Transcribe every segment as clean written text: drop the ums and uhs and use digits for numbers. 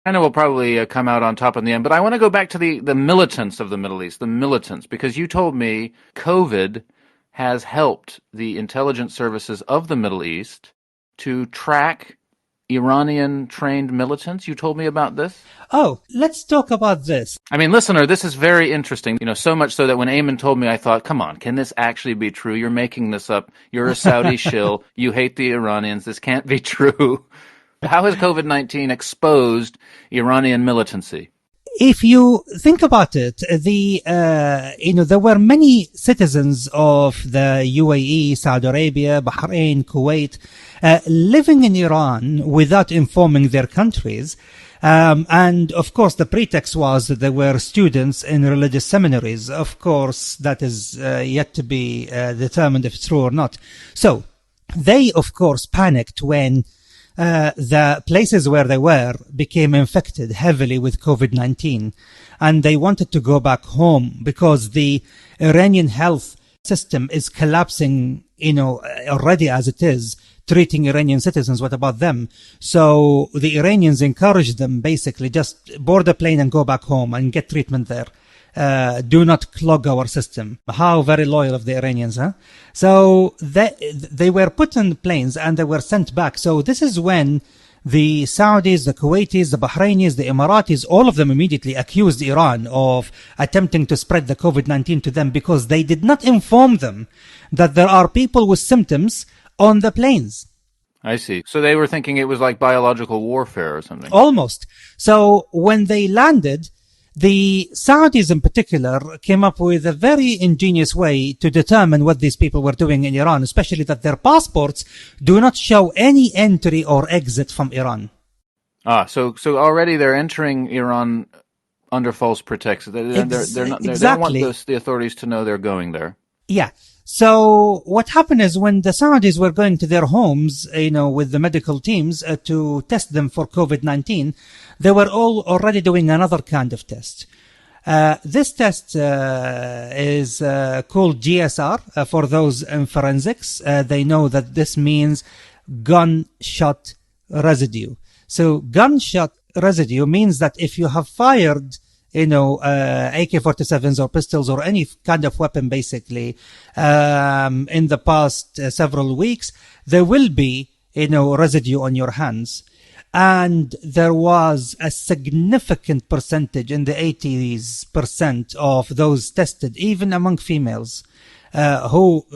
China will probably come out on top in the end, but I want to go back to the militants of the Middle East, the militants, because you told me COVID has helped the intelligence services of the Middle East to track Iranian trained militants. You told me about this? Oh, let's talk about this. I mean, listener, this is very interesting. So much so that when Eamon told me, I thought, come on, can this actually be true? You're making this up. You're a Saudi shill. You hate the Iranians. This can't be true. How has COVID-19 exposed Iranian militancy? If you think about it, there were many citizens of the UAE, Saudi Arabia, Bahrain, Kuwait, living in Iran without informing their countries. And of course, the pretext was that there were students in religious seminaries. Of course, that is yet to be determined if it's true or not. So they, of course, panicked when the places where they were became infected heavily with COVID-19, and they wanted to go back home because the Iranian health system is collapsing, already as it is, treating Iranian citizens. What about them? So the Iranians encouraged them basically just board a plane and go back home and get treatment there. Do not clog our system. How very loyal of the Iranians, huh? So they were put on planes and they were sent back. So this is when the Saudis, the Kuwaitis, the Bahrainis, the Emiratis, all of them immediately accused Iran of attempting to spread the COVID-19 to them because they did not inform them that there are people with symptoms on the planes. I see. So they were thinking it was like biological warfare or something. Almost. So when they landed, the Saudis in particular came up with a very ingenious way to determine what these people were doing in Iran, especially that their passports do not show any entry or exit from Iran. So already they're entering Iran under false pretext. They're not, Exactly. they don't want the authorities to know they're going there. Yeah. So what happened is when the Saudis were going to their homes, with the medical teams to test them for COVID-19, they were all already doing another kind of test. This test is called GSR for those in forensics. They know that this means gunshot residue. So gunshot residue means that if you have fired AK-47s or pistols or any kind of weapon, basically, in the past several weeks, there will be, residue on your hands. And there was a significant percentage in the 80% of those tested, even among females, who,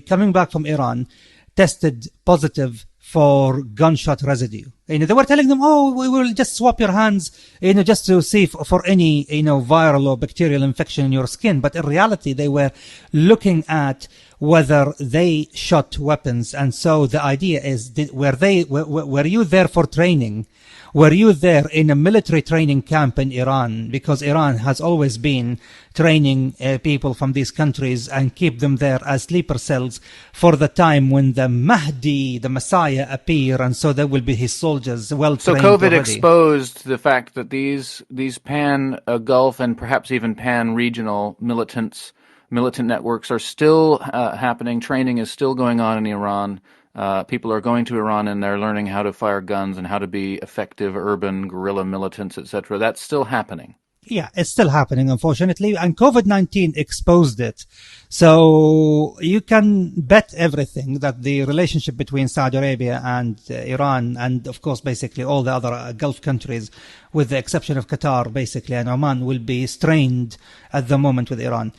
coming back from Iran, tested positive for gunshot residue. They were telling them, we will just swap your hands, just to see for any, viral or bacterial infection in your skin. But in reality, they were looking at whether they shot weapons. And so the idea is, were you there for training? Were you there in a military training camp in Iran? Because Iran has always been training people from these countries and keep them there as sleeper cells for the time when the Mahdi, the Messiah, appear, and so there will be his soldiers well trained. So COVID already exposed the fact that these pan Gulf and perhaps even pan regional militant networks are still happening. Training is still going on in Iran. People are going to Iran and they're learning how to fire guns and how to be effective urban guerrilla militants, etc. That's still happening. Yeah, it's still happening, unfortunately, and COVID-19 exposed it. So you can bet everything that the relationship between Saudi Arabia and Iran, and of course, basically all the other Gulf countries, with the exception of Qatar, basically, and Oman, will be strained at the moment with Iran.